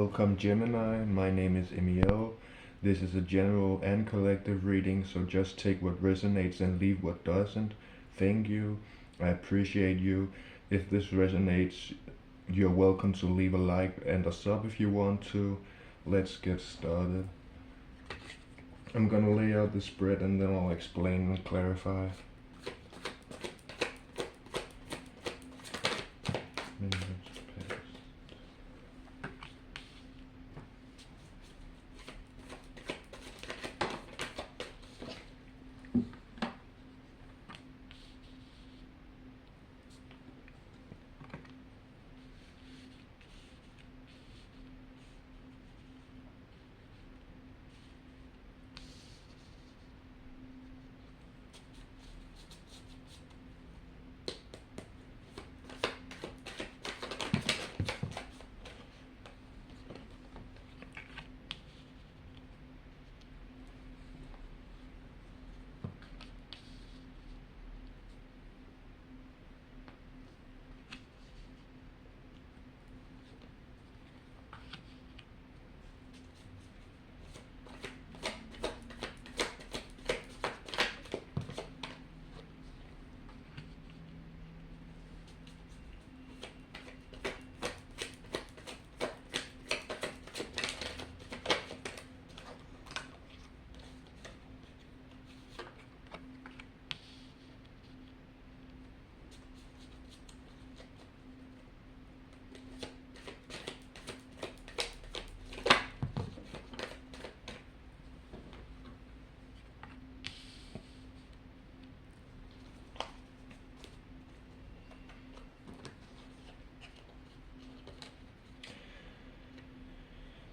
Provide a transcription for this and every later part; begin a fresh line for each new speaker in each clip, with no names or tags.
Welcome Gemini, my name is Emil. This is a general and collective reading, so just take what resonates and leave what doesn't. Thank you, I appreciate you. If this resonates, you're welcome to leave a like and a sub if you want to. Let's get started. I'm gonna lay out the spread and then I'll explain and clarify.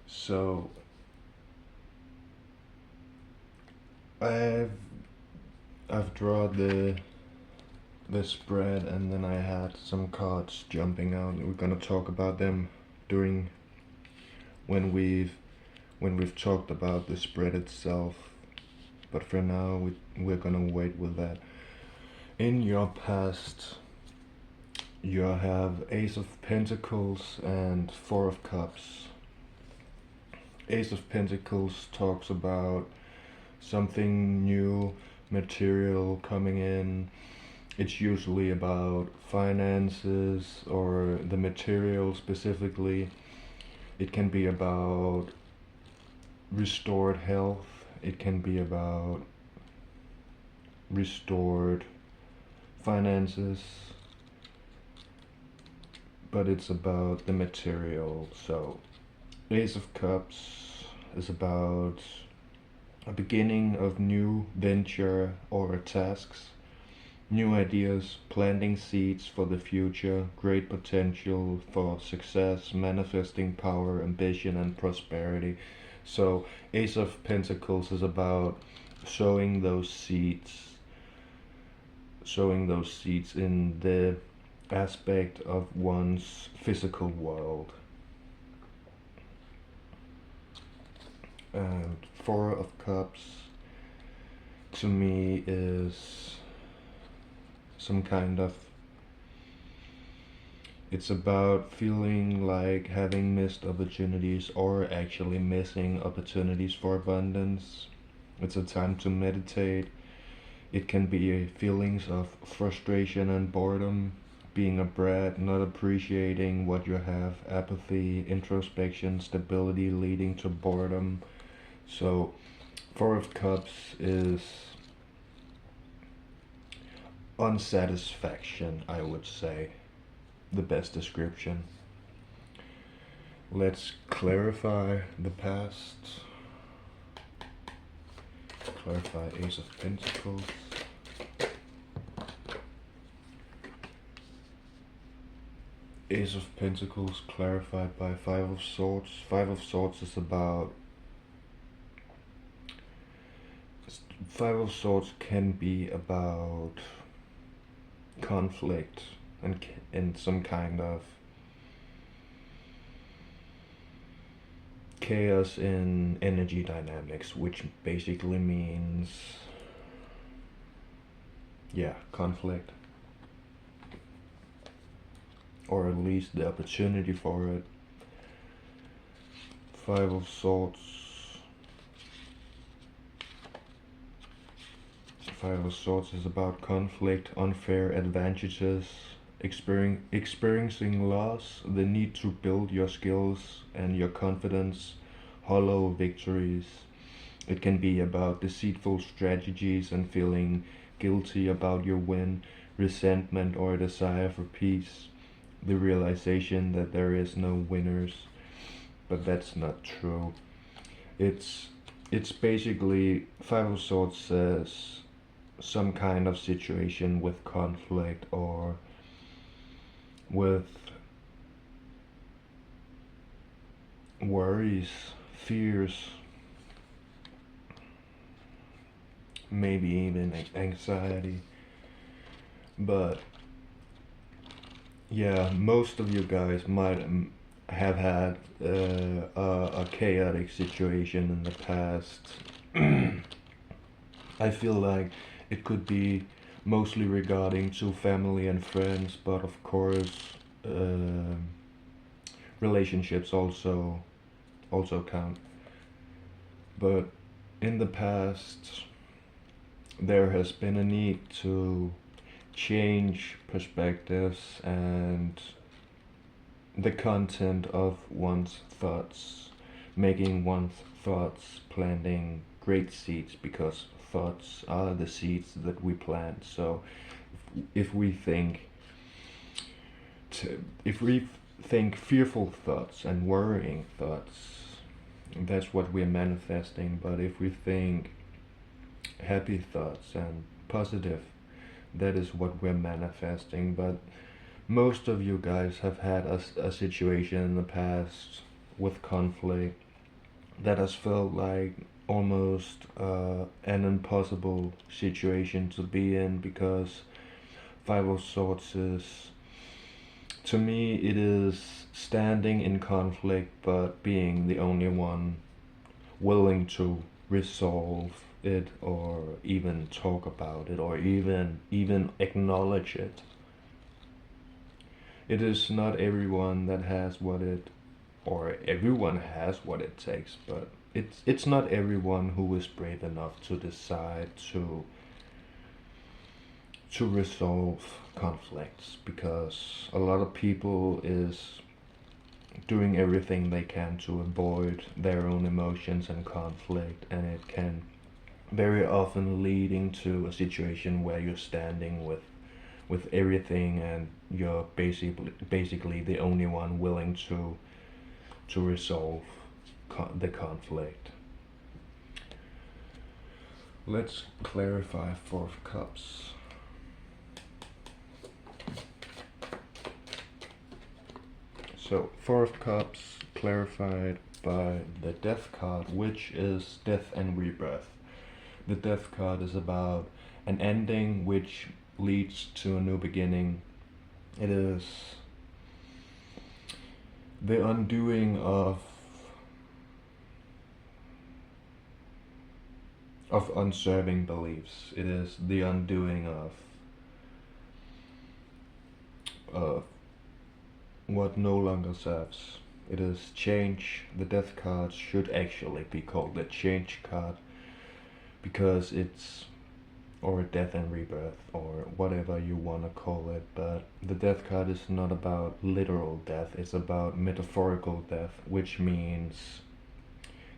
So I've drawn the spread and then I had some cards jumping out. We're gonna talk about them during when we've talked about the spread itself. But for now we're gonna wait with that. In your past you have Ace of Pentacles and Four of Cups. Ace of Pentacles talks about something new, material coming in. It's usually about finances or the material specifically. It can be about restored health. It can be about restored finances. But it's about the material. So Ace of Cups is about a beginning of new venture or tasks, new ideas, planting seeds for the future, great potential for success, manifesting power, ambition, and prosperity. So Ace of Pentacles is about sowing those seeds in the aspect of one's physical world. And Four of Cups to me is some kind of, it's about feeling like having missed opportunities or actually missing opportunities for abundance. It's a time to meditate. It can be feelings of frustration and boredom, being a brat, not appreciating what you have, apathy, introspection, stability leading to boredom. So Four of Cups is unsatisfaction, I would say, the best description. Let's clarify the past. Clarify Ace of Pentacles. Ace of Pentacles clarified by Five of Swords. Five of Swords is about, Five of Swords can be about conflict and some kind of chaos in energy dynamics, which basically means, yeah, conflict. Or at least the opportunity for it. Five of Swords. Five of Swords is about conflict, unfair advantages, experiencing loss, the need to build your skills and your confidence, hollow victories. It can be about deceitful strategies and feeling guilty about your win, resentment or a desire for peace, the realization that there is no winners, but that's not true. It's basically Five of Swords says some kind of situation with conflict or with worries, fears, maybe even anxiety. But yeah, most of you guys might have had a chaotic situation in the past. I feel like it could be mostly regarding to family and friends, but of course, relationships also count. But in the past, there has been a need to change perspectives and the content of one's thoughts, making one's thoughts planting great seeds, because thoughts are the seeds that we plant. So if we think fearful thoughts and worrying thoughts, that's what we're manifesting. But if we think happy thoughts and positive, that is what we're manifesting. But most of you guys have had a situation in the past with conflict that has felt like almost an impossible situation to be in, because Five of Swords is, to me, it is standing in conflict but being the only one willing to resolve it or even talk about it or even acknowledge it. It is not everyone that has what it, or everyone has what it takes, but it's not everyone who is brave enough to decide to resolve conflicts, because a lot of people is doing everything they can to avoid their own emotions and conflict, and it can very often leading to a situation where you're standing with everything and you're basically the only one willing to resolve the conflict. Let's clarify Four of Cups. So Four of Cups clarified by the Death card, which is death and rebirth. The Death card is about an ending which leads to a new beginning. It is the undoing of unserving beliefs. It is the undoing of what no longer serves. It is change. The Death card should actually be called the Change card, because it's, or death and rebirth, or whatever you want to call it. But the Death card is not about literal death, it's about metaphorical death, which means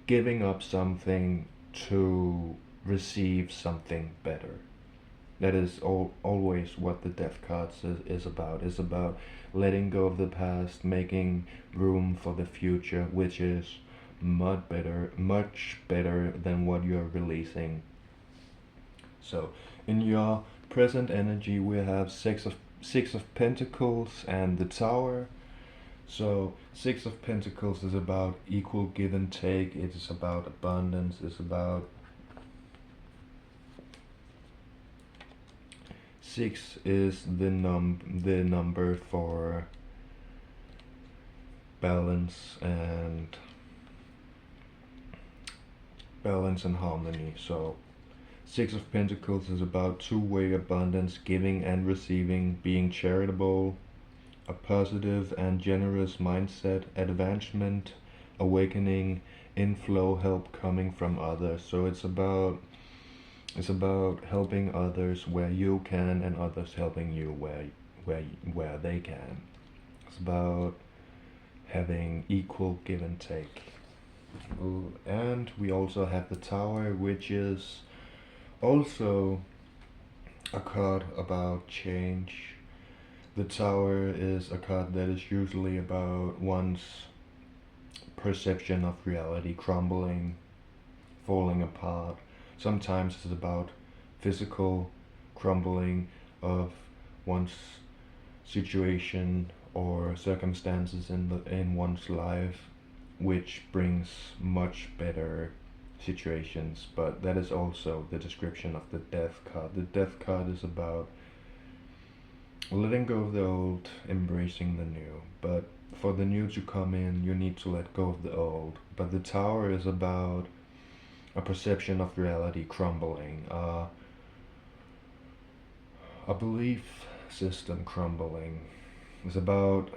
giving up something to receive something better. That is always what the Death card is about. It's about letting go of the past, making room for the future, which is much better than what you're releasing. So in your present energy, we have Six of Pentacles and the Tower. So Six of Pentacles is about equal give and take. It is about abundance. It's about six is the number for balance and harmony. So Six of Pentacles is about two-way abundance, giving and receiving, being charitable, a positive and generous mindset, advancement, awakening, inflow, help coming from others. So it's about helping others where you can, and others helping you where they can. It's about having equal give and take. Ooh, and we also have the Tower, which is also a card about change. The Tower is a card that is usually about one's perception of reality crumbling, falling apart. Sometimes it's about physical crumbling of one's situation or circumstances in one's life, which brings much better situations. But that is also the description of the Death card. The Death card is about letting go of the old, embracing the new. But for the new to come in, you need to let go of the old. But the Tower is about a perception of reality crumbling, a belief system crumbling. It's about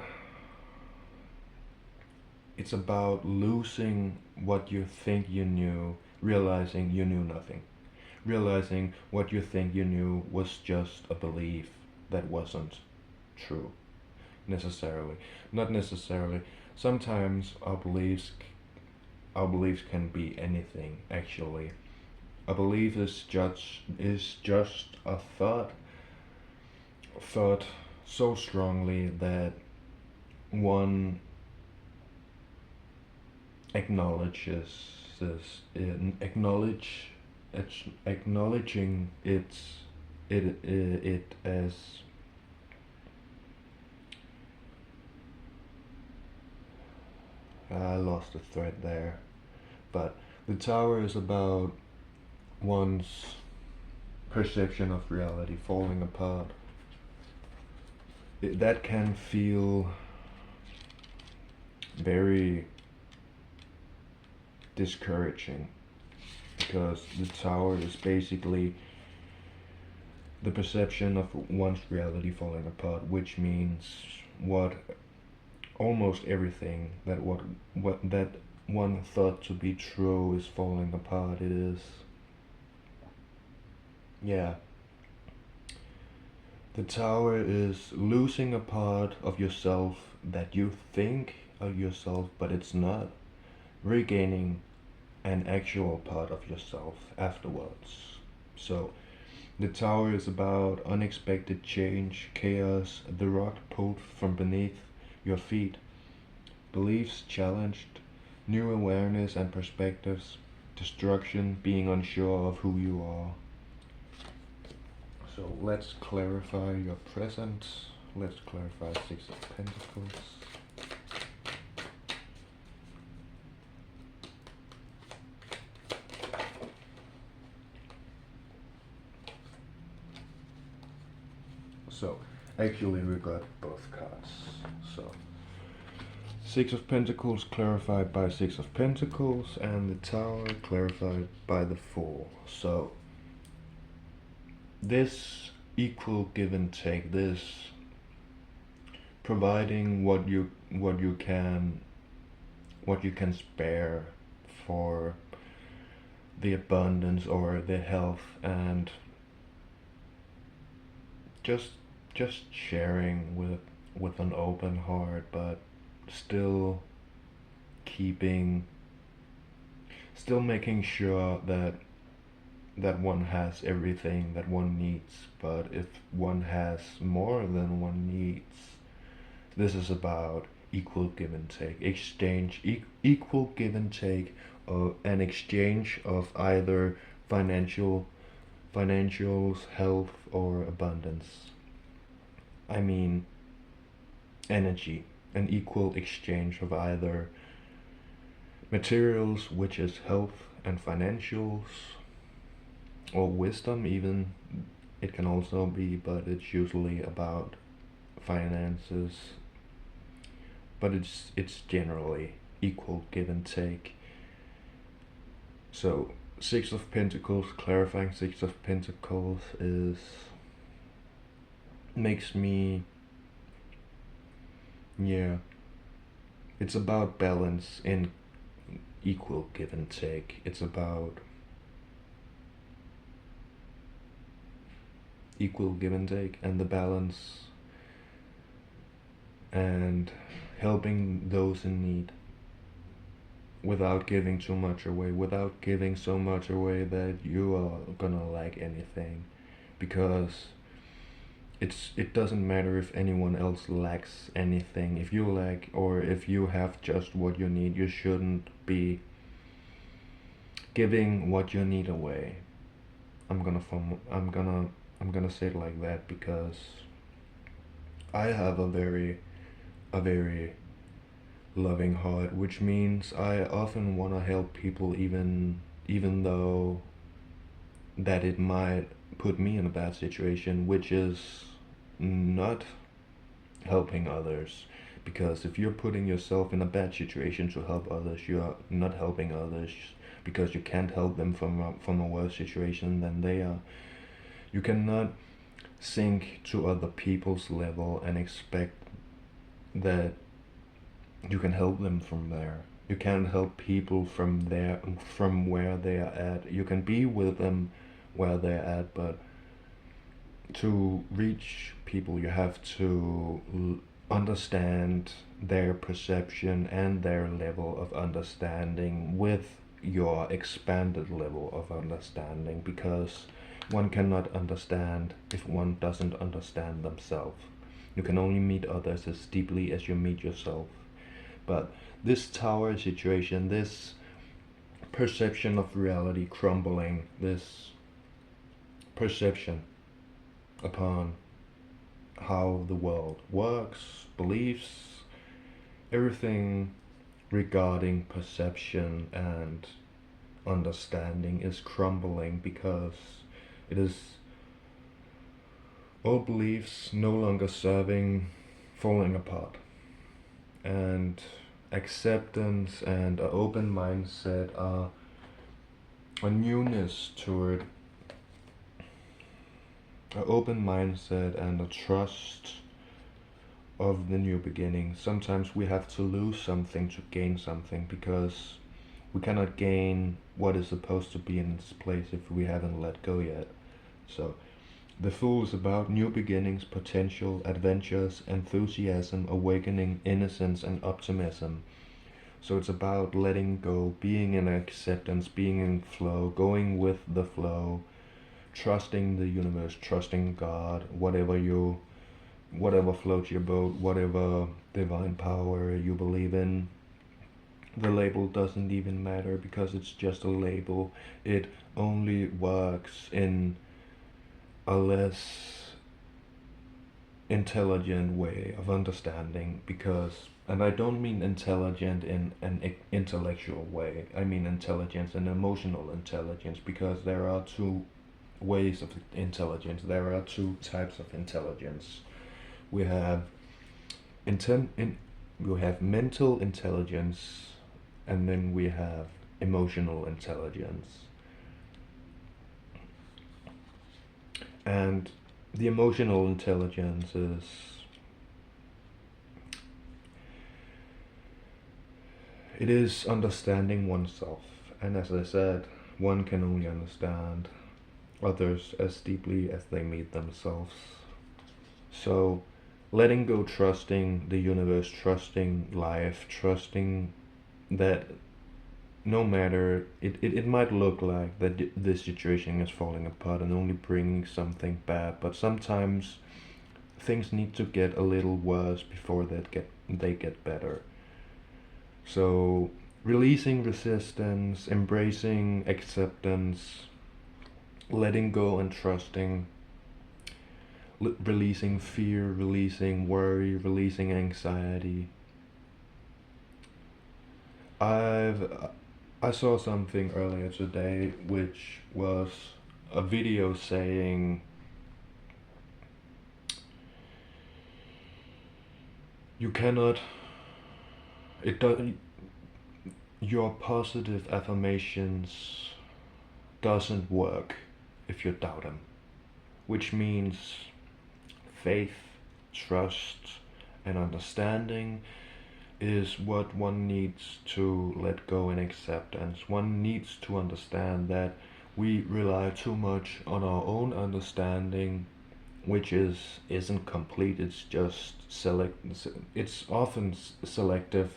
losing what you think you knew, realizing you knew nothing. Realizing what you think you knew was just a belief that wasn't true necessarily. Not necessarily. Sometimes our beliefs can be anything actually. A belief is just a thought so strongly that one acknowledges this, acknowledging it as I lost the thread there. But the Tower is about one's perception of reality falling apart. That can feel very discouraging, because the Tower is basically the perception of one's reality falling apart, which means what almost everything that that one thought to be true is falling apart. It is, yeah. The Tower is losing a part of yourself that you think of yourself, but it's not. Regaining an actual part of yourself afterwards. So, the Tower is about unexpected change, chaos, the rock pulled from beneath your feet, beliefs challenged, new awareness and perspectives, destruction, being unsure of who you are. So let's clarify your present. Let's clarify Six of Pentacles. So, actually we got both cards. So, Six of Pentacles clarified by Six of Pentacles, and the Tower clarified by the Fool. So, this equal give and take, this providing what you can spare for the abundance or the health, and just sharing with an open heart, but still making sure that one has everything that one needs. But if one has more than one needs, this is about equal give and take, exchange, equal give and take, an exchange of either financials, health, or abundance. I mean, energy, an equal exchange of either materials, which is health and financials, or wisdom even. It can also be, but it's usually about finances. But it's generally equal give and take. So Six of Pentacles, clarifying Six of Pentacles makes me, yeah, it's about balance in equal give and take. It's about equal give and take and the balance and helping those in need without giving too much away, without giving so much away that you are gonna lack anything, because it doesn't matter if anyone else lacks anything. If you lack, or if you have just what you need, you shouldn't be giving what you need away. I'm gonna say it like that because I have a very loving heart, which means I often want to help people, even though that it might put me in a bad situation, which is not helping others. Because if you're putting yourself in a bad situation to help others, you are not helping others, because you can't help them from a worse situation than they are. You cannot sink to other people's level and expect that you can help them from there. You can't help people from where they are at. You can be with them where they're at, but to reach people, you have to understand their perception and their level of understanding with your expanded level of understanding, because one cannot understand if one doesn't understand themselves. You can only meet others as deeply as you meet yourself. But this tower situation, this perception of reality crumbling, this perception upon how the world works, beliefs, everything regarding perception and understanding is crumbling, because it is all beliefs no longer serving, falling apart. And acceptance and an open mindset are a newness toward an open mindset and a trust of the new beginning. Sometimes we have to lose something to gain something, because we cannot gain what is supposed to be in its place if we haven't let go yet. So the Fool is about new beginnings, potential, adventures, enthusiasm, awakening, innocence, and optimism. So it's about letting go, being in acceptance, being in flow, going with the flow, trusting the universe, trusting God, whatever floats your boat, whatever divine power you believe in. The label doesn't even matter, because it's just a label. It only works in a less intelligent way of understanding, because, and I don't mean intelligent in an intellectual way, I mean intelligence and emotional intelligence, because there are two ways of intelligence, there are two types of intelligence. We have we have mental intelligence, and then we have emotional intelligence. And the emotional intelligence is understanding oneself. And as I said, one can only understand others as deeply as they meet themselves. So letting go, trusting the universe, trusting life, trusting that no matter, it might look like that this situation is falling apart and only bringing something bad, but sometimes things need to get a little worse before they get better. So releasing resistance, embracing acceptance, letting go and trusting, releasing fear, releasing worry, releasing anxiety. I saw something earlier today, which was a video saying you cannot, it doesn't, your positive affirmations doesn't work if you doubt them, which means faith, trust, and understanding is what one needs to let go in acceptance. One needs to understand that we rely too much on our own understanding, which isn't complete. It's just it's often selective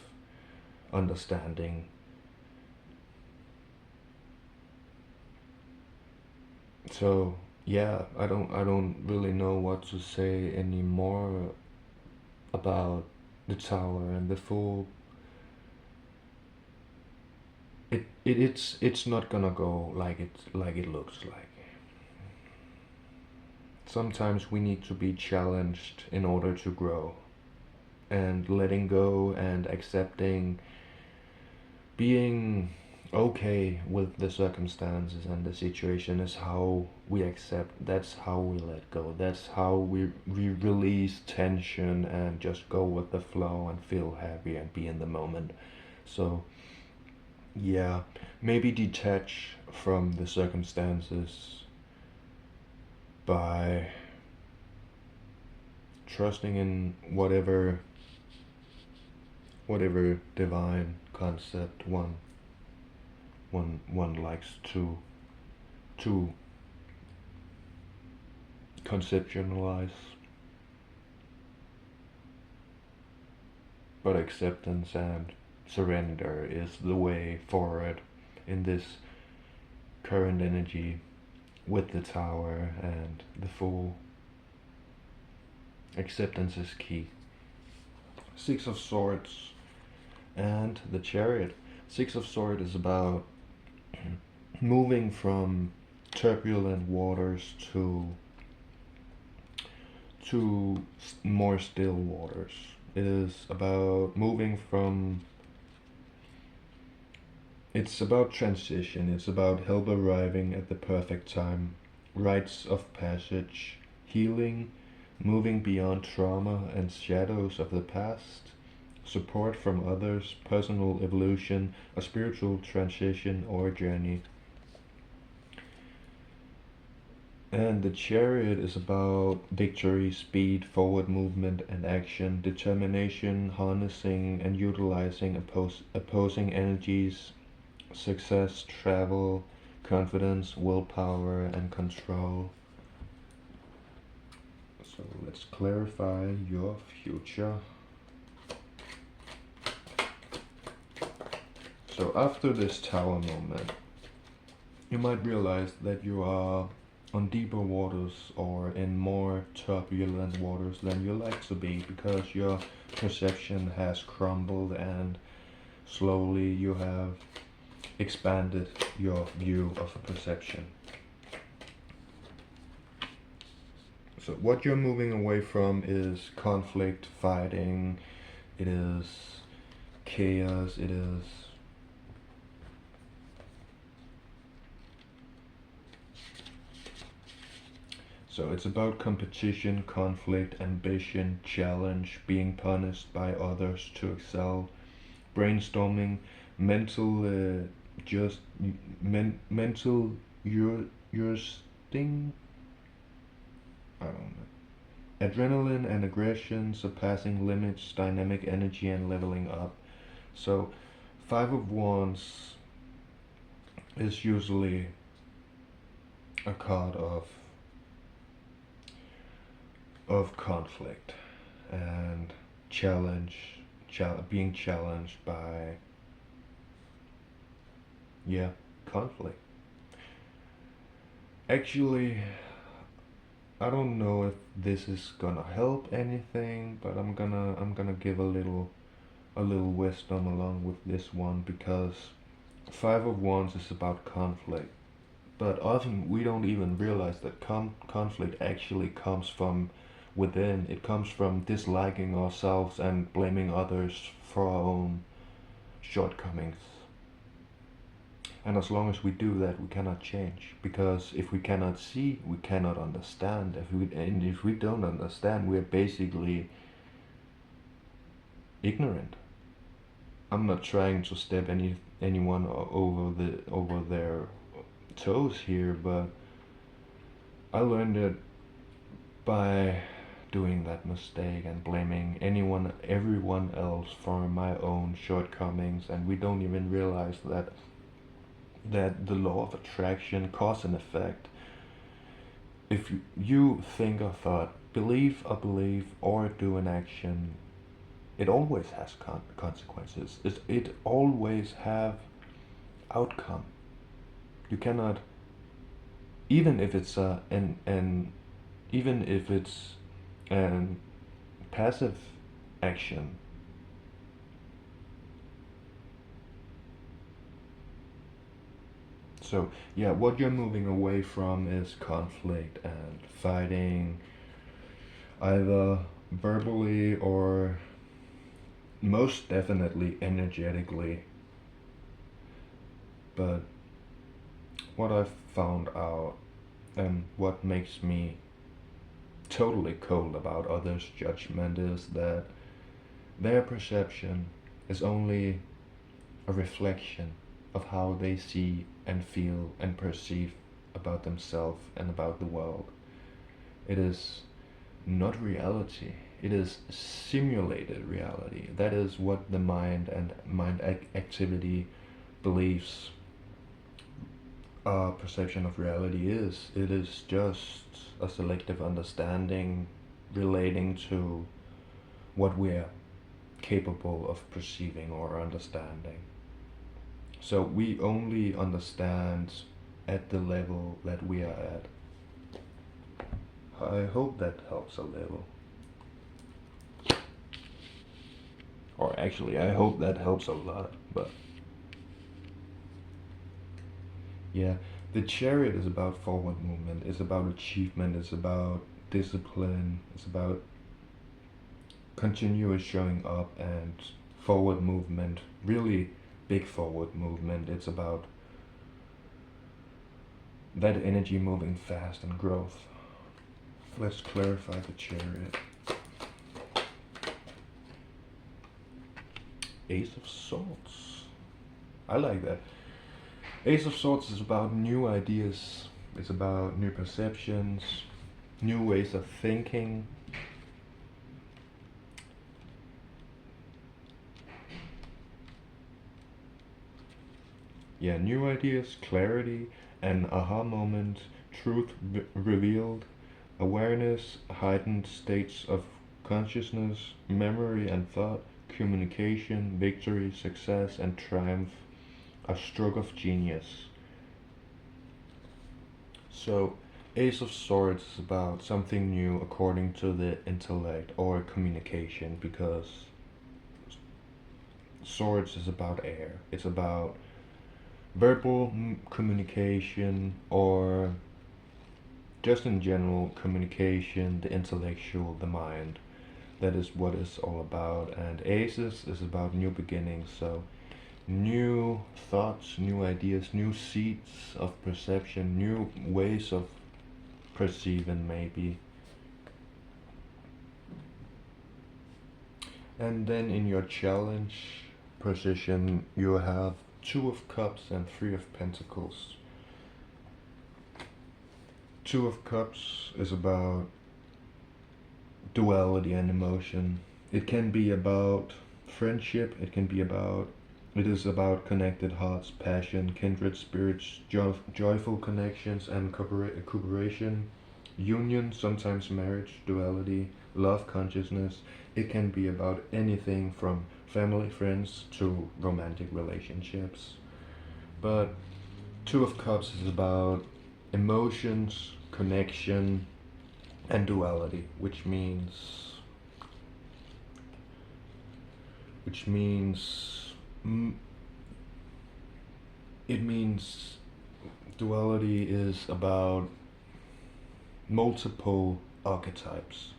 understanding. So yeah, I don't really know what to say anymore about the tower and the Fool. It's not gonna go like it looks like. Sometimes we need to be challenged in order to grow, and letting go and accepting, being okay with the circumstances and the situation is how we accept. That's how we let go. That's how we release tension and just go with the flow and feel happy and be in the moment. So yeah, maybe detach from the circumstances by trusting in whatever divine concept one likes to conceptualize. But acceptance and surrender is the way forward in this current energy with the tower and the Fool. Acceptance is key. Six of Swords and the Chariot. Six of Swords is about moving from turbulent waters to more still waters. It is about moving from. It's about transition. It's about help arriving at the perfect time, rites of passage, healing, moving beyond trauma and shadows of the past, support from others, personal evolution, a spiritual transition or journey. And the Chariot is about victory, speed, forward movement and action, determination, harnessing and utilizing opposing energies, success, travel, confidence, willpower and control. So let's clarify your future. So after this tower moment, you might realize that you are on deeper waters or in more turbulent waters than you like to be, because your perception has crumbled and slowly you have expanded your view of perception. So what you're moving away from is conflict, fighting, it is chaos, it is so it's about competition, conflict, ambition, challenge, being punished by others to excel, brainstorming, mental just mental your sting. I don't know. Adrenaline and aggression, surpassing limits, dynamic energy, and leveling up. So, Five of Wands is usually a card of conflict and being challenged by conflict. Actually, I don't know if this is gonna help anything, but I'm gonna give a little wisdom along with this one, because Five of Wands is about conflict, but often we don't even realize that conflict actually comes from within. It comes from disliking ourselves and blaming others for our own shortcomings. And as long as we do that, we cannot change. Because if we cannot see, we cannot understand. If we don't understand, we are basically ignorant. I'm not trying to step anyone over their toes here, but I learned it by doing that mistake and blaming everyone else for my own shortcomings, and we don't even realize that the law of attraction, cause and effect. If you think a thought, believe a belief, or do an action, it always has consequences. It always have outcome. You cannot, even if it's even if it's an passive action. So yeah, what you're moving away from is conflict and fighting, either verbally or most definitely energetically. But what I've found out, and what makes me totally cold about others' judgment, is that their perception is only a reflection of how they see and feel and perceive about themselves and about the world. It is not reality. It is simulated reality. That is what the mind and mind activity believes our perception of reality is. It is just a selective understanding relating to what we are capable of perceiving or understanding. So we only understand at the level that we are at. I hope that helps a little. Or actually, I hope that helps a lot, but yeah, the chariot is about forward movement, it's about achievement, it's about discipline, it's about continuous showing up and forward movement, really big forward movement. It's about that energy moving fast and growth. Let's clarify the chariot. Ace of Swords. I like that. Ace of Swords is about new ideas. It's about new perceptions, new ways of thinking. Yeah, new ideas, clarity, an aha moment, truth revealed, awareness, heightened states of consciousness, memory and thought, communication, victory, success, and triumph, a stroke of genius. So, Ace of Swords is about something new according to the intellect or communication, because Swords is about air. It's about verbal communication, or just in general communication, the intellectual, the mind. That is what it's all about. And Aces is about new beginnings, so new thoughts, new ideas, new seeds of perception, new ways of perceiving maybe. And then in your challenge position you have Two of Cups and Three of Pentacles. Two of Cups is about duality and emotion. It can be about friendship, it is about connected hearts, passion, kindred spirits, joyful connections and cooperation, union, sometimes marriage, duality, love consciousness. It can be about anything from family, friends to romantic relationships. But Two of Cups is about emotions, connection, and duality, which means it means duality is about multiple archetypes,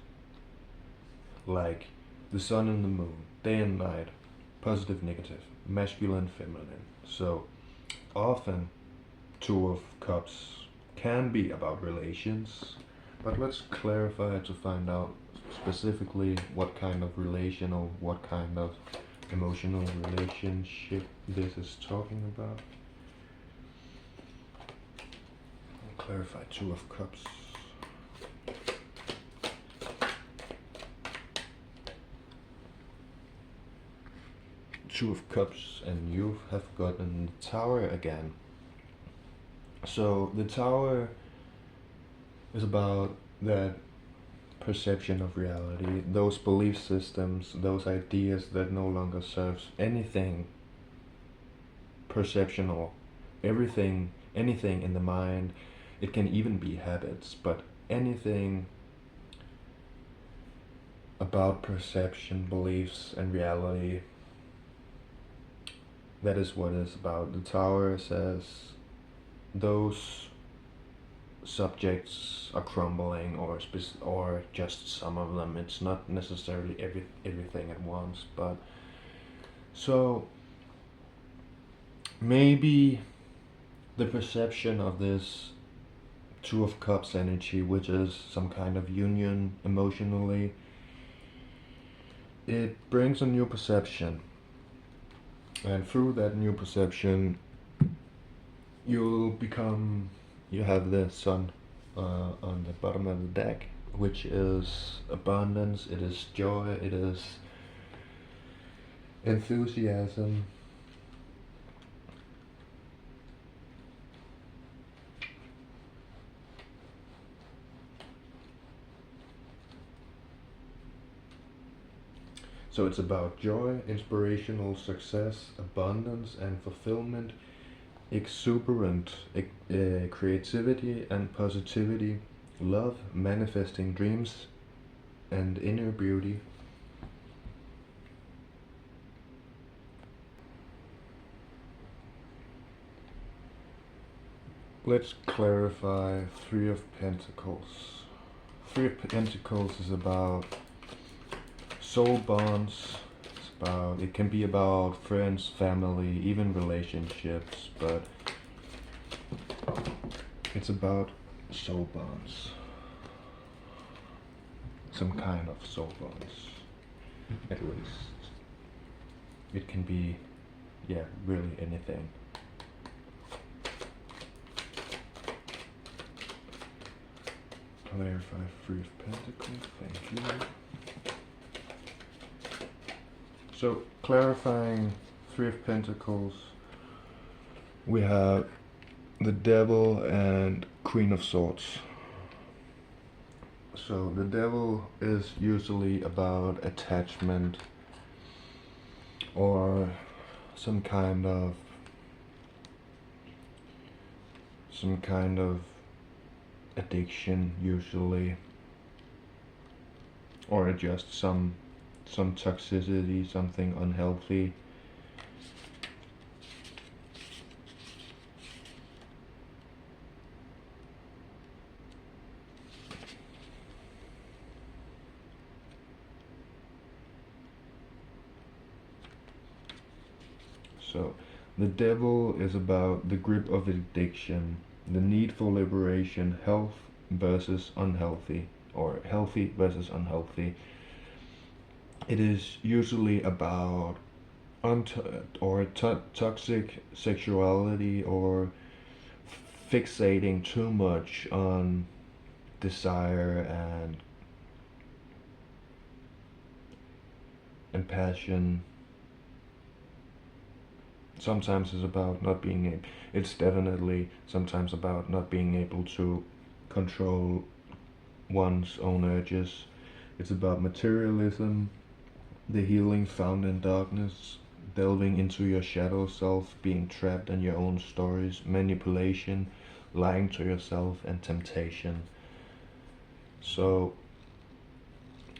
like the sun and the moon, day and night, positive, negative, masculine, feminine. So often Two of Cups can be about relations, but let's clarify to find out specifically what kind of relation or what kind of emotional relationship this is talking about. I'll clarify Two of Cups. Two of Cups, and you have gotten the Tower again. So the Tower is about that perception of reality, those belief systems, those ideas that no longer serves anything perceptional, everything, anything in the mind. It can even be habits, but anything about perception, beliefs, and reality, that is what it's about. The Tower says those subjects are crumbling, or just some of them. It's not necessarily everything at once, but so maybe the perception of this Two of Cups energy, which is some kind of union emotionally, it brings a new perception, and through that new perception you have the Sun on the bottom of the deck, which is abundance, it is joy, it is enthusiasm. So it's about joy, inspirational success, abundance and fulfillment, exuberant creativity and positivity, love, manifesting dreams, and inner beauty. Let's clarify Three of Pentacles. Three of Pentacles is about soul bonds. It can be about friends, family, even relationships, but it's about soul bonds. Some kind of soul bonds, at least. It can be, yeah, really anything. Clarify Three of Pentacles, thank you. So, clarifying Three of Pentacles, we have the Devil and Queen of Swords. So, the Devil is usually about attachment or some kind of addiction, usually, or just some toxicity, something unhealthy. So the Devil is about the grip of addiction, the need for liberation, health versus unhealthy, or healthy versus unhealthy. It is usually about toxic sexuality, or fixating too much on desire and passion. Sometimes it's about not being able, it's definitely sometimes about not being able to control one's own urges. It's about materialism, the healing found in darkness, delving into your shadow self, being trapped in your own stories, manipulation, lying to yourself, and temptation. So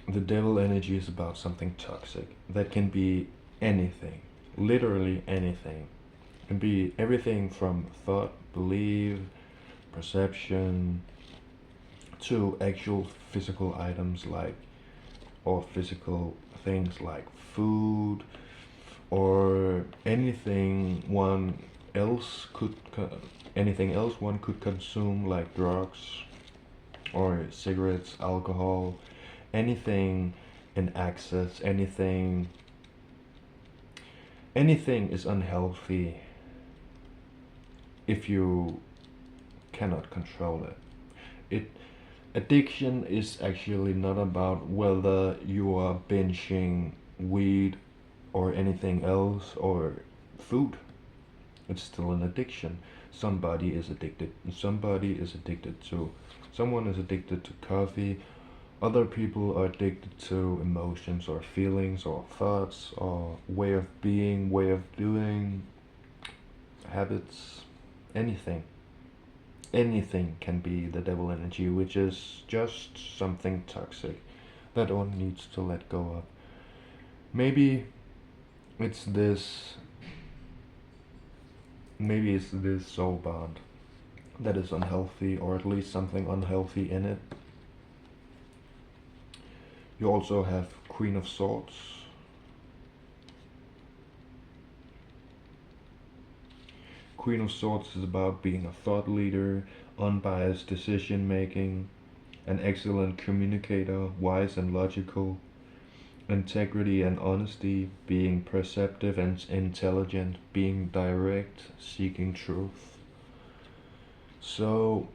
the Devil energy is about something toxic. That can be anything, literally anything. It can be everything from thought, belief, perception, to actual physical items, like, or physical things like food, or anything one could consume, like drugs or cigarettes, alcohol, anything in excess, anything is unhealthy if you cannot control it. Addiction is actually not about whether you are binging weed or anything else, or food. It's still an addiction. Somebody is addicted. Someone is addicted to coffee. Other people are addicted to emotions or feelings or thoughts or way of being, way of doing, habits, anything. Anything can be the devil energy, which is just something toxic that one needs to let go of. Maybe it's this soul bond that is unhealthy, or at least something unhealthy in it. You also have Queen of Swords. Queen of Swords is about being a thought leader, unbiased decision making, an excellent communicator, wise and logical, integrity and honesty, being perceptive and intelligent, being direct, seeking truth. So,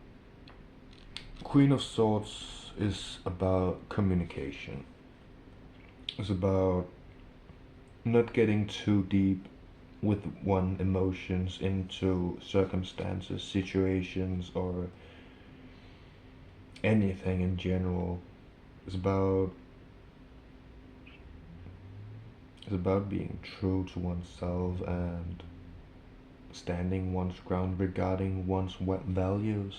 Queen of Swords is about communication. It's about not getting too deep with one emotions into circumstances, situations, or anything in general. It's about being true to oneself and standing one's ground regarding one's values.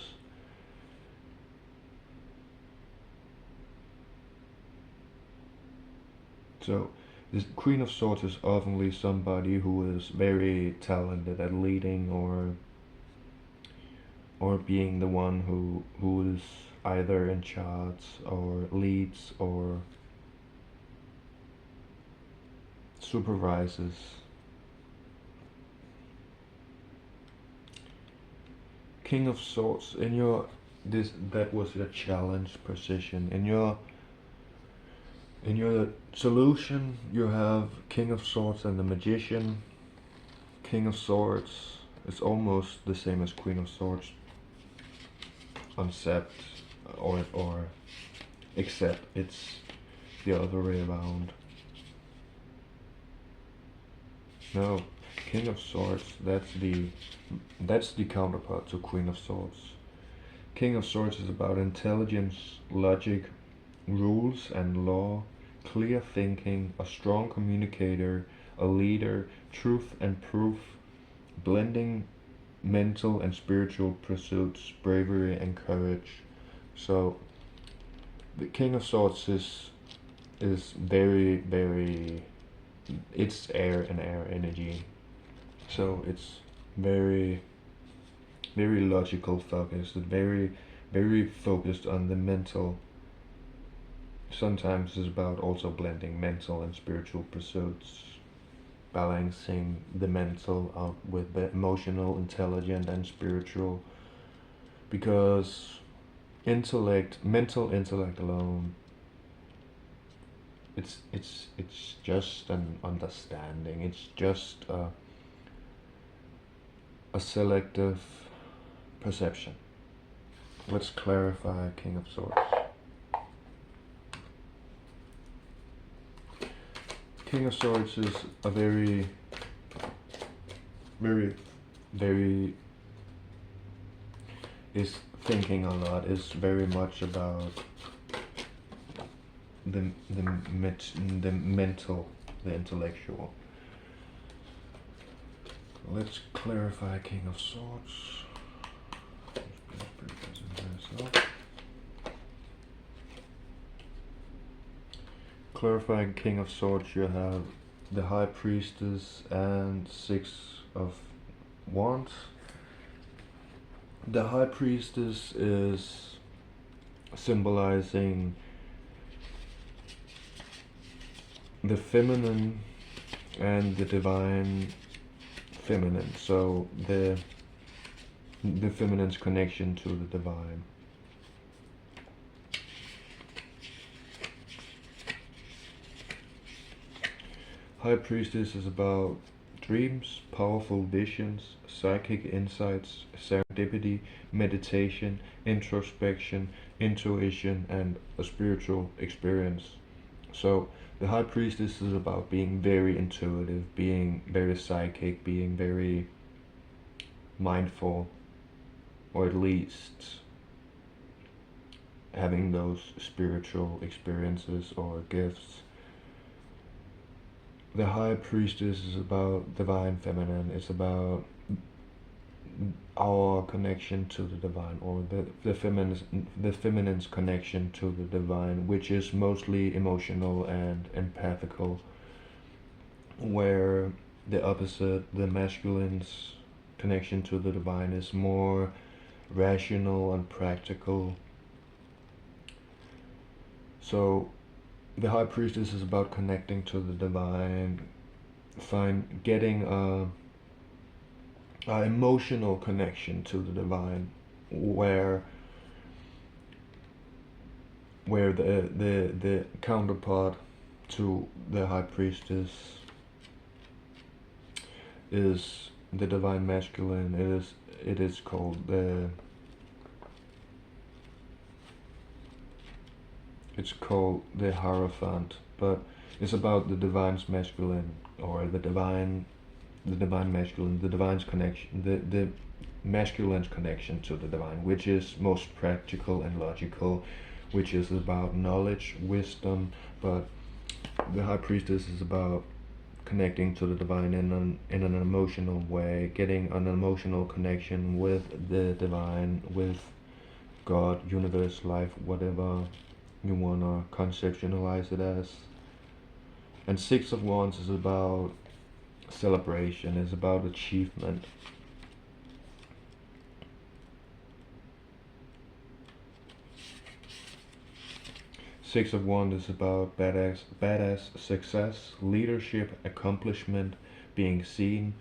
So, this Queen of Swords is oftenly somebody who is very talented at leading, or being the one who is either in charge or leads or supervises. King of Swords in your that was your challenge position. In your solution, you have King of Swords and the Magician. King of Swords is almost the same as Queen of Swords, except it's the other way around. No, King of Swords, that's the counterpart to Queen of Swords. King of Swords is about intelligence, logic, rules and law, clear thinking, a strong communicator, a leader, truth and proof, blending mental and spiritual pursuits, bravery and courage. So the King of Swords is very, very, it's air and air energy. So it's very, very logical focused, very, very focused on the mental. Sometimes it's about also blending mental and spiritual pursuits, balancing the mental out with the emotional, intelligent and spiritual, because mental intellect alone, it's just an understanding, it's just a selective perception. Let's clarify King of Swords. King of Swords is a very, very, very, is thinking a lot, is very much about the mental, the intellectual. Let's clarify King of Swords. Clarifying King of Swords, you have the High Priestess and Six of Wands. The High Priestess is symbolizing the feminine and the divine feminine, so the feminine's connection to the divine. High Priestess is about dreams, powerful visions, psychic insights, serendipity, meditation, introspection, intuition, and a spiritual experience. So the high priestess is about being very intuitive, being very psychic, being very mindful, or at least having those spiritual experiences or gifts. The high priestess is about divine feminine. It's about our connection to the divine, or the feminine's connection to the divine, which is mostly emotional and empathical, where the opposite, the masculine's connection to the divine, is more rational and practical. So the high priestess is about connecting to the divine, getting a emotional connection to the divine, where the counterpart to the high priestess is the divine masculine. It is called the Hierophant, but it's about the divine's masculine, or the divine masculine, the divine's connection, the masculine's connection to the divine, which is most practical and logical, which is about knowledge, wisdom. But the high priestess is about connecting to the divine in an emotional way, getting an emotional connection with the divine, with God, universe, life, whatever you wanna conceptualize it as. And Six of Wands is about celebration, is about achievement. Six of Wands is about badass success, leadership, accomplishment, being seen,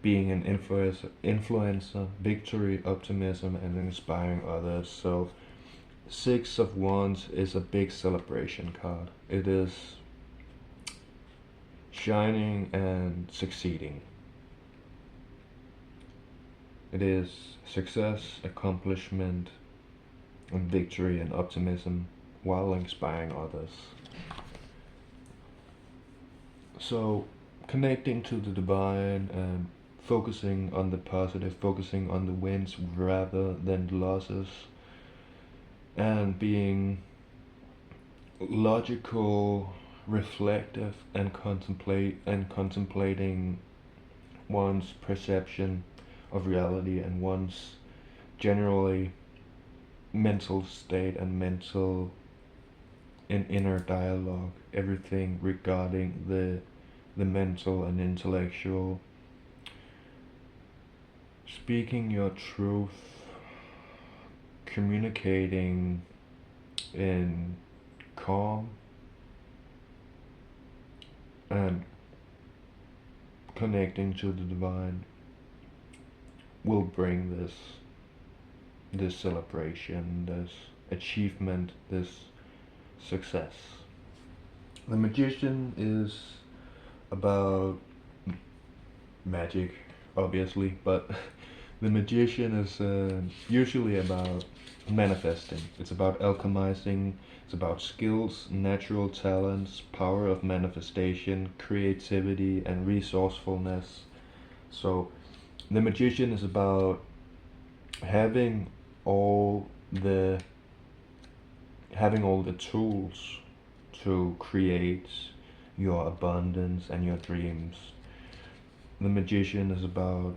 being an influencer, victory, optimism, and inspiring others. So Six of Wands is a big celebration card. It is shining and succeeding. It is success, accomplishment, and victory and optimism while inspiring others. So connecting to the divine and focusing on the positive, focusing on the wins rather than the losses, and being logical, reflective, and contemplating one's perception of reality and one's generally mental state and mental and inner dialogue, everything regarding the mental and intellectual, speaking your truth, communicating in calm, and connecting to the divine will bring this celebration, this achievement, this success. The Magician is about magic, obviously, but the Magician is usually about manifesting. It's about alchemizing. It's about skills, natural talents, power of manifestation, creativity, and resourcefulness. So the Magician is about having all the tools to create your abundance and your dreams. The Magician is about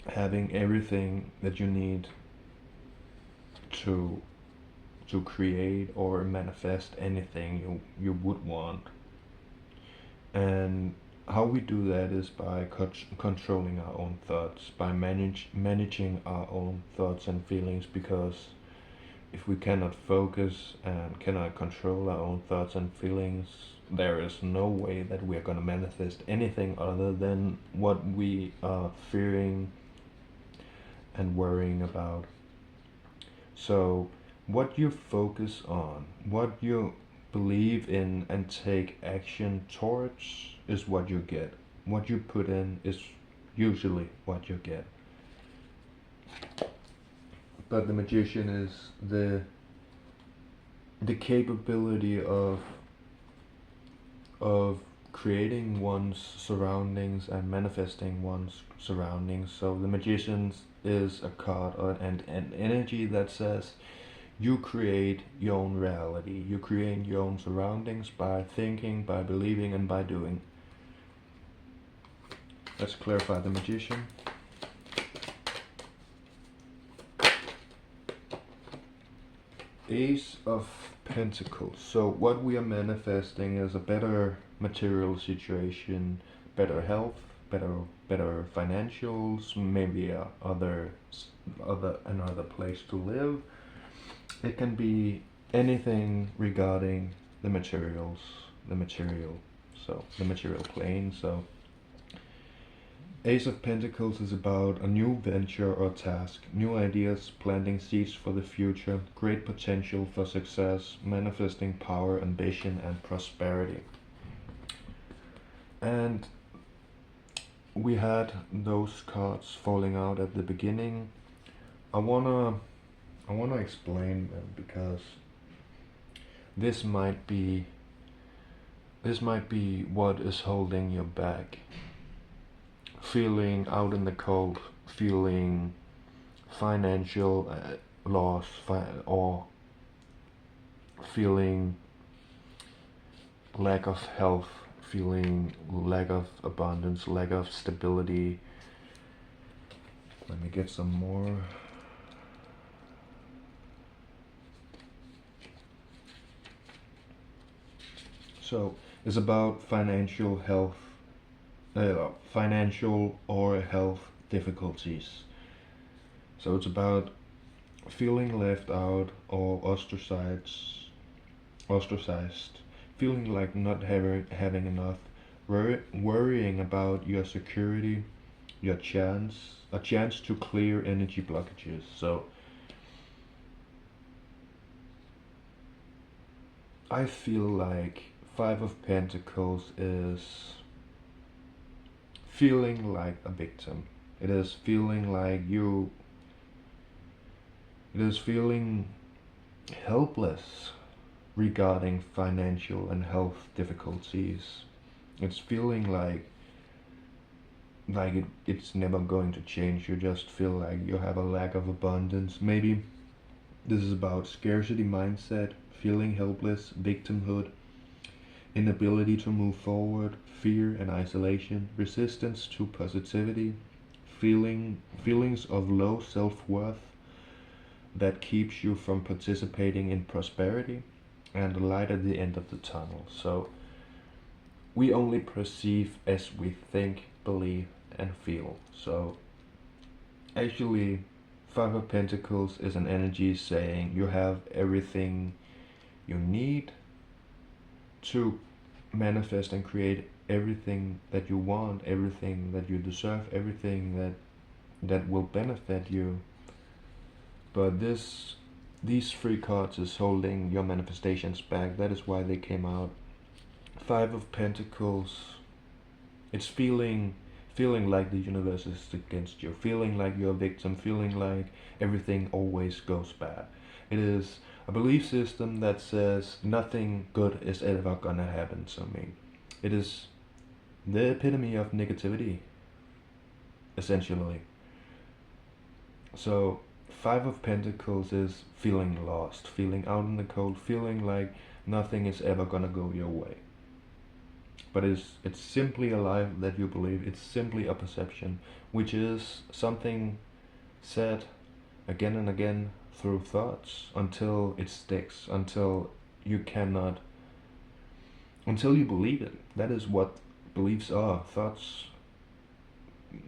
having everything that you need to create or manifest anything you would want. And how we do that is by controlling our own thoughts, by managing our own thoughts and feelings, because if we cannot focus and cannot control our own thoughts and feelings, there is no way that we are going to manifest anything other than what we are fearing and worrying about. So what you focus on, what you believe in and take action towards, is what you get. What you put in is usually what you get. But the Magician is the capability of of creating one's surroundings and manifesting one's surroundings. So the Magician is a card or an energy that says you create your own reality. You create your own surroundings by thinking, by believing, and by doing. Let's clarify the Magician. Ace of Pentacles. So what we are manifesting is a better material situation, better health, better financials, maybe another place to live. It can be anything regarding the materials, the material plane. So Ace of Pentacles is about a new venture or task, new ideas, planting seeds for the future, great potential for success, manifesting power, ambition, and prosperity. And we had those cards falling out at the beginning. I wanna explain them because this might be what is holding you back. Feeling out in the cold, feeling financial loss, or feeling lack of health, feeling lack of abundance, lack of stability. Let me get some more. So it's about financial health, financial or health difficulties. So it's about feeling left out or ostracized, feeling like not having enough, worrying about your security, a chance to clear energy blockages. So I feel like Five of Pentacles is feeling like a victim. It is feeling like it is feeling helpless regarding financial and health difficulties. It's feeling like it's never going to change. You just feel like you have a lack of abundance. Maybe this is about scarcity mindset, feeling helpless, victimhood, inability to move forward, fear and isolation, resistance to positivity, feelings of low self-worth that keeps you from participating in prosperity, and the light at the end of the tunnel. So we only perceive as we think, believe, and feel. So actually, Five of Pentacles is an energy saying you have everything you need to manifest and create everything that you want, everything that you deserve, everything that will benefit you. But these three cards is holding your manifestations back. That is why they came out. Five of Pentacles, it's feeling like the universe is against you, feeling like you're a victim, feeling like everything always goes bad. It is a belief system that says nothing good is ever gonna happen to me. It is the epitome of negativity, essentially. So Five of Pentacles is feeling lost, feeling out in the cold, feeling like nothing is ever gonna go your way. But it's simply a lie that you believe. It's simply a perception, which is something said again and again through thoughts until it sticks, until you believe it. That is what beliefs are, thoughts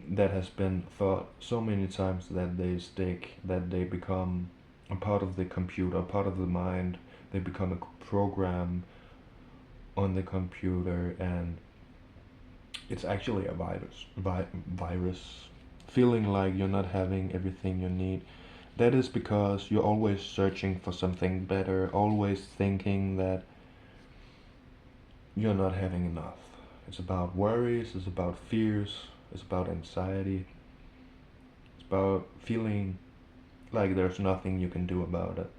that has been thought so many times that they stick, that they become a part of the computer, a part of the mind. They become a program on the computer, and it's actually a virus. Feeling like you're not having everything you need. That is because you're always searching for something better, always thinking that you're not having enough. It's about worries, it's about fears, it's about anxiety. It's about feeling like there's nothing you can do about it.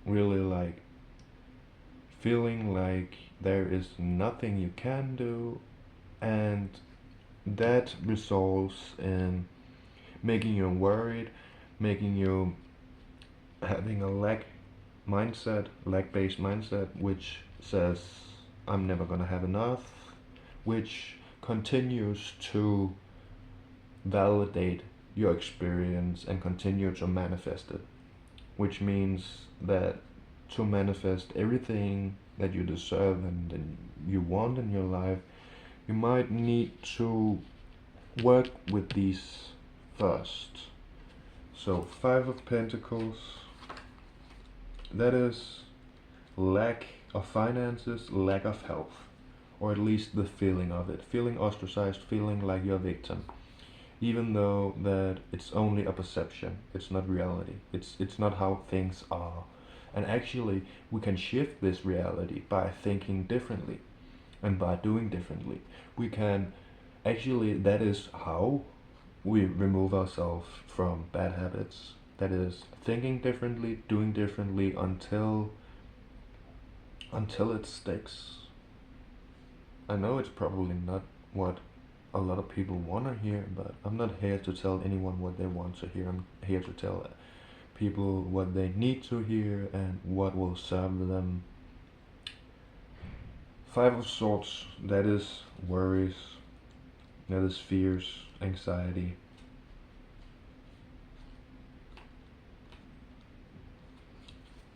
Really, like feeling like there is nothing you can do, and that results in making you worried, making you having a lack-based mindset, which says, I'm never gonna have enough, which continues to validate your experience and continue to manifest it. Which means that to manifest everything that you deserve and you want in your life, you might need to work with these first. So, Five of Pentacles, that is lack of finances, lack of health, or at least the feeling of it. Feeling ostracized, feeling like you're a victim. Even though that it's only a perception, it's not reality. It's not how things are. And actually, we can shift this reality by thinking differently and by doing differently. We can actually, that is how we remove ourselves from bad habits. That is thinking differently, doing differently until it sticks. I know it's probably not what a lot of people want to hear, but I'm not here to tell anyone what they want to hear. I'm here to tell people what they need to hear and what will serve them. Five of Swords, that is worries, that is fears, anxiety.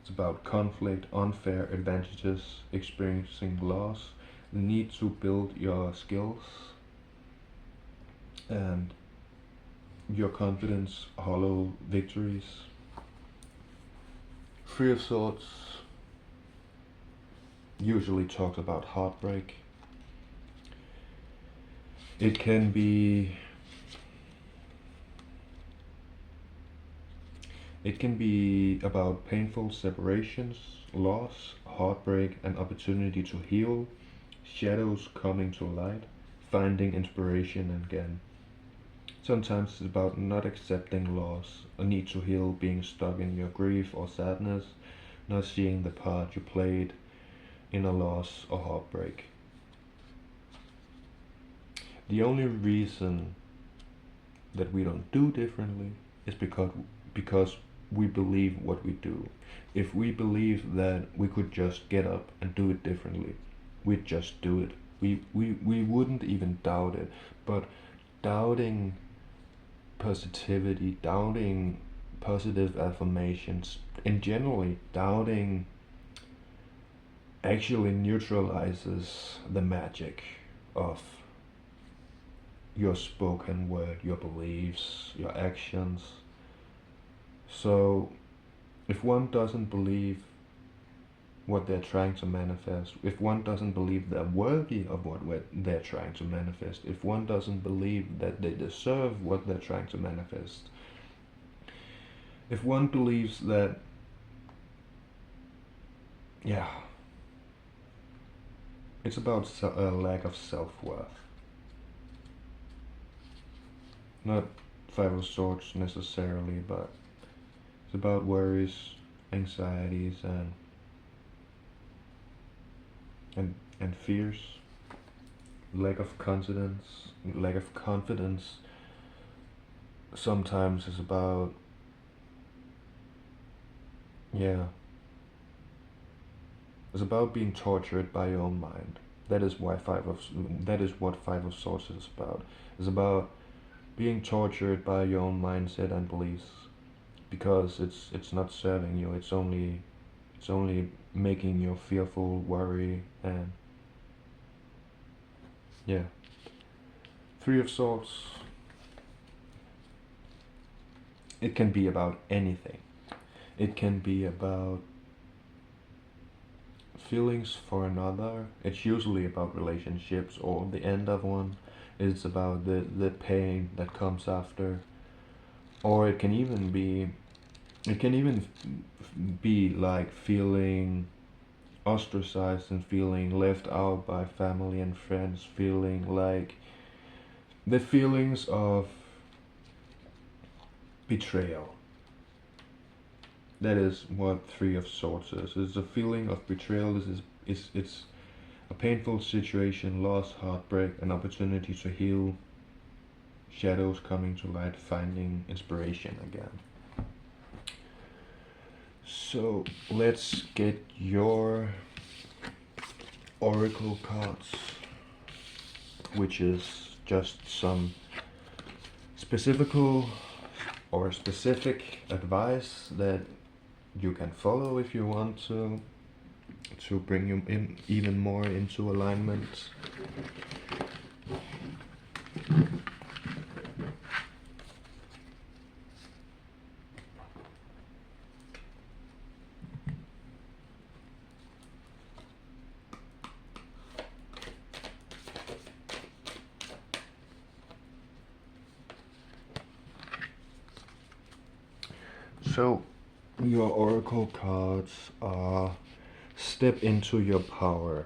It's about conflict, unfair advantages, experiencing loss, the need to build your skills, and your confidence, hollow victories. Three of Swords usually talks about heartbreak. It can be about painful separations, loss, heartbreak, an opportunity to heal, shadows coming to light, finding inspiration again. Sometimes it's about not accepting loss, a need to heal, being stuck in your grief or sadness, not seeing the part you played in a loss or heartbreak. The only reason that we don't do differently is because we believe what we do. If we believe that we could just get up and do it differently, we'd just do it. We wouldn't even doubt it. But doubting positivity, doubting positive affirmations, and generally doubting actually neutralizes the magic of your spoken word, your beliefs, your actions. So if one doesn't believe what they're trying to manifest, if one doesn't believe they're worthy of what they're trying to manifest, if one doesn't believe that they deserve what they're trying to manifest, if one believes that, yeah, it's about a lack of self-worth. Not Five of Swords necessarily, but it's about worries, anxieties, and fears. Lack of confidence sometimes is about, yeah, it's about being tortured by your own mind. That is what Five of Swords is about. It's about being tortured by your own mindset and beliefs, because it's not serving you. It's only making you fearful, worry, and yeah. Three of Swords, it can be about anything. It can be about feelings for another. It's usually about relationships or the end of one. It's about the pain that comes after. Or it can even be like feeling ostracized and feeling left out by family and friends, feeling like the feelings of betrayal. That is what Three of Swords is. It's a feeling of betrayal. This is It's a painful situation, loss, heartbreak, an opportunity to heal, shadows coming to light, finding inspiration again. So let's get your oracle cards, which is just some specific advice that you can follow if you want to bring you in even more into alignment. So your oracle cards are step into your power,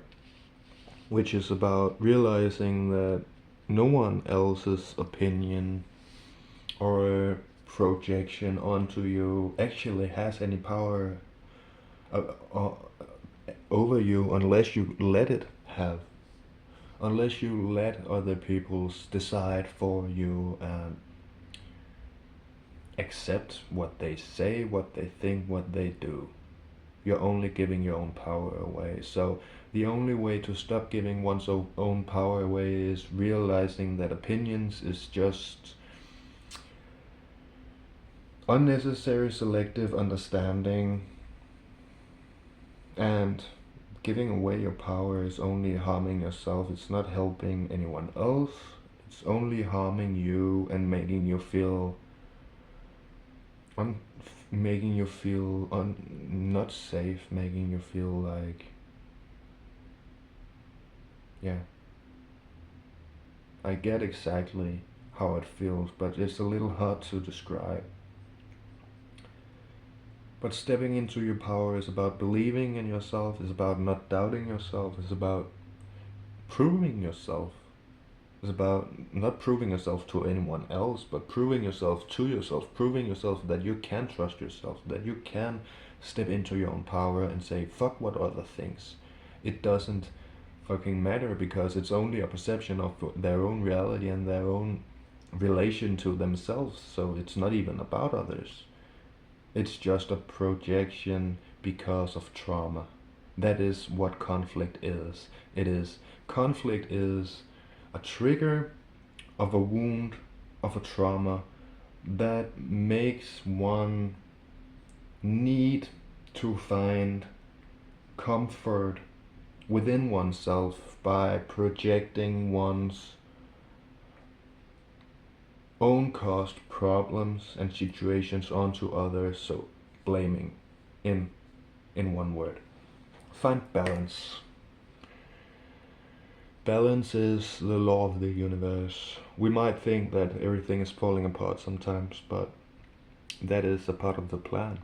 which is about realizing that no one else's opinion or projection onto you actually has any power uh, uh, over you unless you let it have. Unless you let other people decide for you and accept what they say, what they think, what they do. You're only giving your own power away. So the only way to stop giving one's own power away is realizing that opinions is just unnecessary selective understanding, and giving away your power is only harming yourself. It's not helping anyone else. It's only harming you and making you feel not safe, making you feel like, yeah, I get exactly how it feels, but it's a little hard to describe. But stepping into your power is about believing in yourself, is about not doubting yourself, is about proving yourself. It's about not proving yourself to anyone else, but proving yourself to yourself, proving yourself that you can trust yourself, that you can step into your own power and say, fuck what other thinks. It doesn't fucking matter, because it's only a perception of their own reality and their own relation to themselves. So it's not even about others. It's just a projection because of trauma. That is what conflict is. Conflict is a trigger of a wound, of a trauma, that makes one need to find comfort within oneself by projecting one's own caused problems and situations onto others. So blaming, in one word. Find balance. Balance is the law of the universe. We might think that everything is falling apart sometimes, but that is a part of the plan.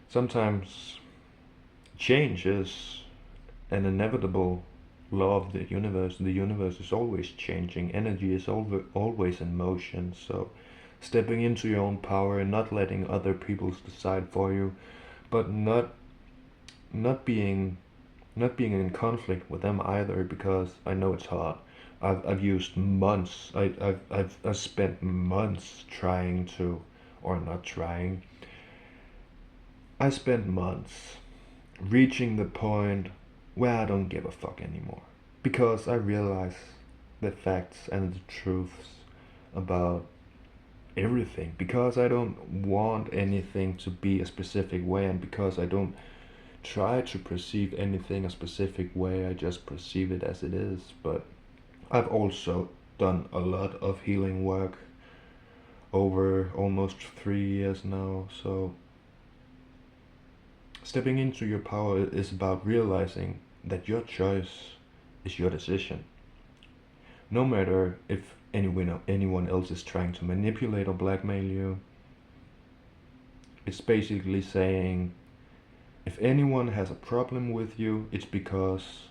Sometimes change is an inevitable law of the universe. The universe is always changing. Energy is always in motion. So stepping into your own power and not letting other people decide for you, but not being in conflict with them either, because I know it's hard. I've used months. I've spent months trying to, or not trying. I spent months reaching the point where I don't give a fuck anymore, because I realize the facts and the truths about everything, because I don't want anything to be a specific way, and because I don't try to perceive anything a specific way, I just perceive it as it is. But I've also done a lot of healing work over almost 3 years now. So stepping into your power is about realizing that your choice is your decision. No matter if anyone else is trying to manipulate or blackmail you, it's basically saying, if anyone has a problem with you, it's because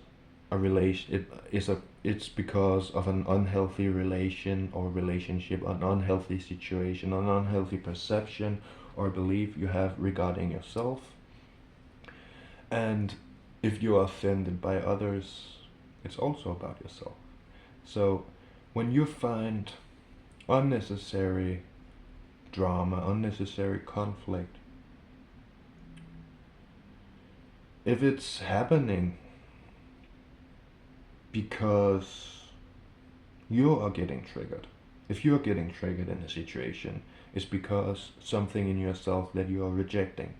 it's because of an unhealthy relation or relationship, an unhealthy situation, an unhealthy perception or belief you have regarding yourself. And if you are offended by others, it's also about yourself. So when you find unnecessary drama, unnecessary conflict, if it's happening because you are getting triggered, if you're getting triggered in a situation, it's because something in yourself that you are rejecting.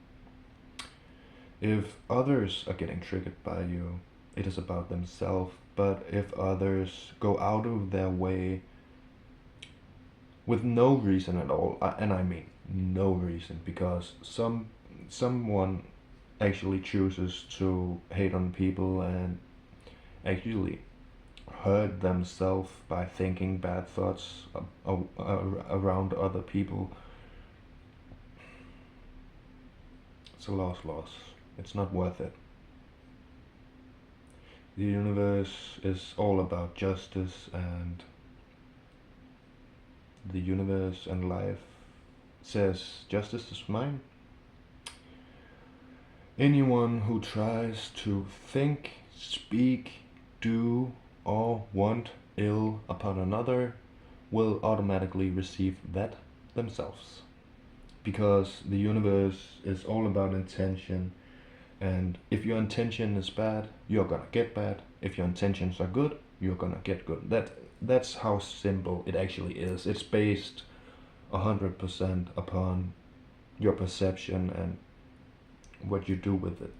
If others are getting triggered by you, it is about themselves. But if others go out of their way with no reason at all, and I mean no reason, because someone actually chooses to hate on people and actually hurt themselves by thinking bad thoughts around other people, it's a loss. It's not worth it. The universe is all about justice, and the universe and life says justice is mine. Anyone who tries to think, speak, do, or want ill upon another will automatically receive that themselves. Because the universe is all about intention, and if your intention is bad, you're gonna get bad. If your intentions are good, you're gonna get good. That's how simple it actually is. It's based 100% upon your perception and what you do with it.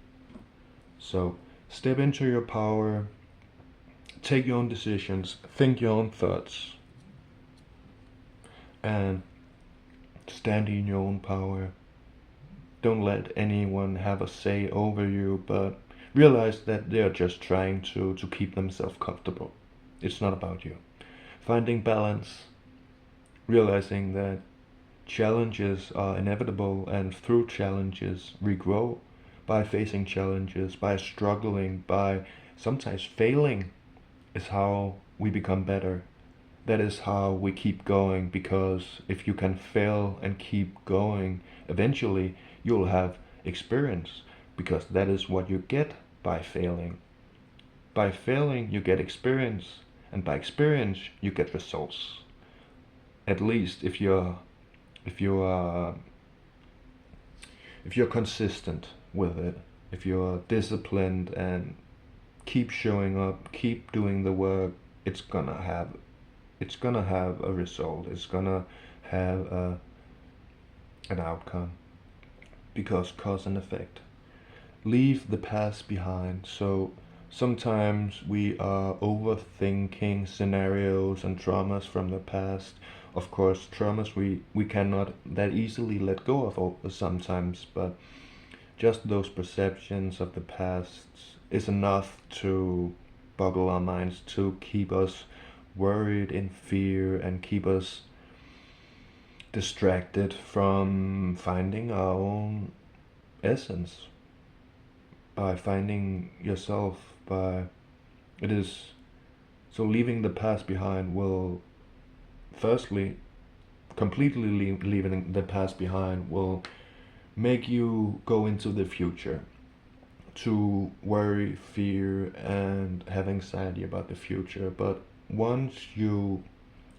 So step into your power, take your own decisions, think your own thoughts, and stand in your own power. Don't let anyone have a say over you, but realize that they're just trying to keep themselves comfortable. It's not about you. Finding balance, realizing that challenges are inevitable, and through challenges we grow. By facing challenges, by struggling, by sometimes failing, is how we become better. That is how we keep going, because if you can fail and keep going, eventually you'll have experience, because that is what you get by failing. By failing you get experience, and by experience you get results. At least if you're consistent with it, if you're disciplined and keep showing up, keep doing the work, it's gonna have a result. It's gonna have an outcome, because cause and effect. Leave the past behind. So sometimes we are overthinking scenarios and traumas from the past. Of course, traumas we cannot that easily let go of sometimes, but just those perceptions of the past is enough to boggle our minds, to keep us worried, in fear, and keep us distracted from finding our own essence. By finding yourself, so leaving the past behind will, firstly, completely leaving the past behind will make you go into the future to worry, fear, and have anxiety about the future. But once you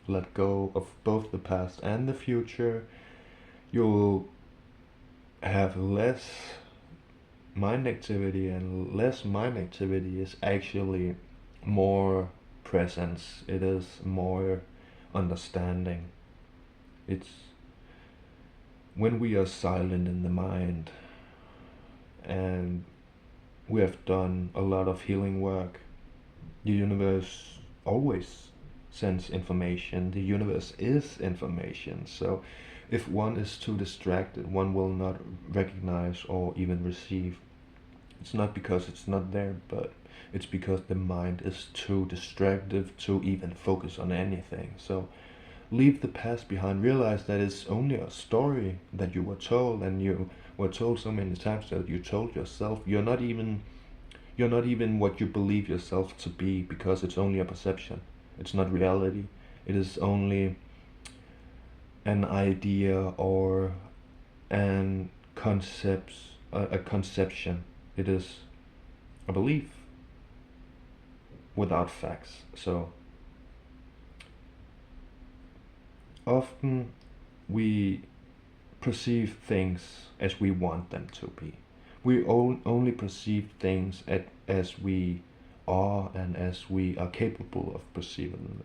let go of both the past and the future, you'll have less mind activity, and less mind activity is actually more presence. It is more understanding. It's when we are silent in the mind, and we have done a lot of healing work. The universe always sends information. The universe is information. So if one is too distracted, one will not recognize or even receive. It's not because it's not there, but it's because the mind is too distracted to even focus on anything. So leave the past behind. Realize that it's only a story that you were told, and you were told so many times that you told yourself. You're not even what you believe yourself to be, because it's only a perception. It's not reality. It is only an idea or a conception. It is a belief without facts. So often we perceive things as we want them to be. We only perceive things as we are and as we are capable of perceiving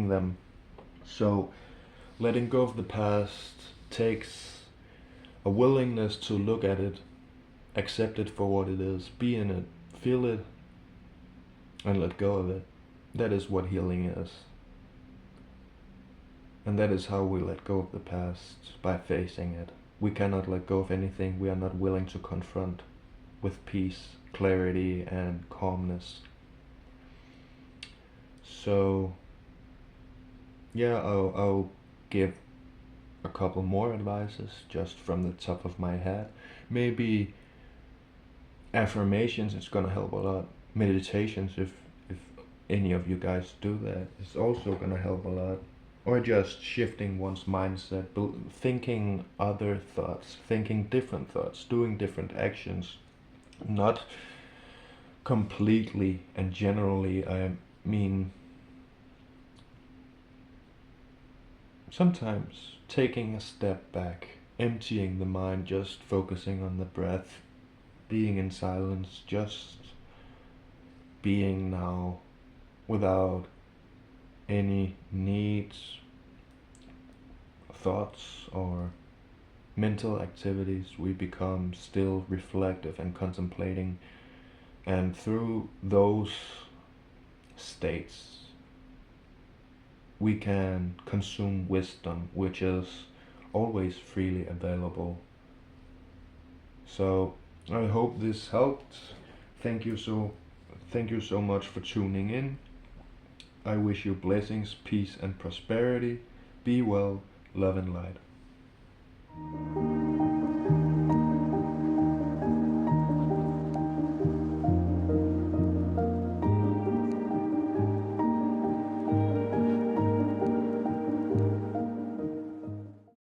them. So letting go of the past takes a willingness to look at it, accept it for what it is, be in it, feel it, and let go of it. That is what healing is. And that is how we let go of the past, by facing it. We cannot let go of anything we are not willing to confront with peace, clarity, and calmness. So, yeah, I'll give a couple more advices just from the top of my head. Maybe affirmations is gonna help a lot. Meditations, if any of you guys do that, is also gonna help a lot. Or just shifting one's mindset, thinking other thoughts, thinking different thoughts, doing different actions. Not completely and generally, I mean sometimes taking a step back, emptying the mind, just focusing on the breath, being in silence, just being now without any needs, thoughts, or mental activities. We become still, reflective, and contemplating, and through those states we can consume wisdom, which is always freely available. So I hope this helped. Thank you so much for tuning in. I wish you blessings, peace, and prosperity. Be well, love and light.